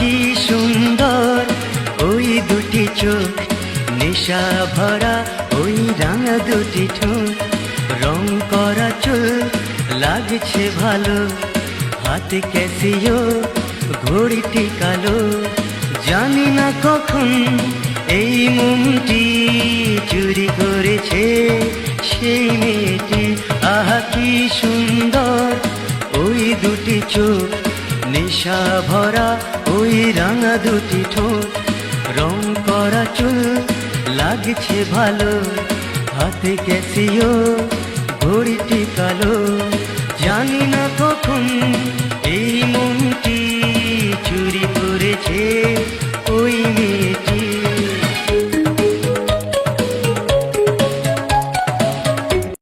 কি সুন্দর ওই দুটি চোখ, নেশা ভরা ওই রাঙা দুটি ঠোঁট, রং করা চুল লাগছে ভালো, হাতে ক্যাসিও ঘড়িটি কালো। জানি না কখন এই মনটি চুরি করেছে সেই মেয়েটি। আহা কি সুন্দর ওই দুটি চোখ, নেশা ভরা ওই রাঙা দুটি ঠোঁট, রং করা চুল লাগছে ভালো, হাতে ক্যাসিও ঘড়িটি কালো। জানি না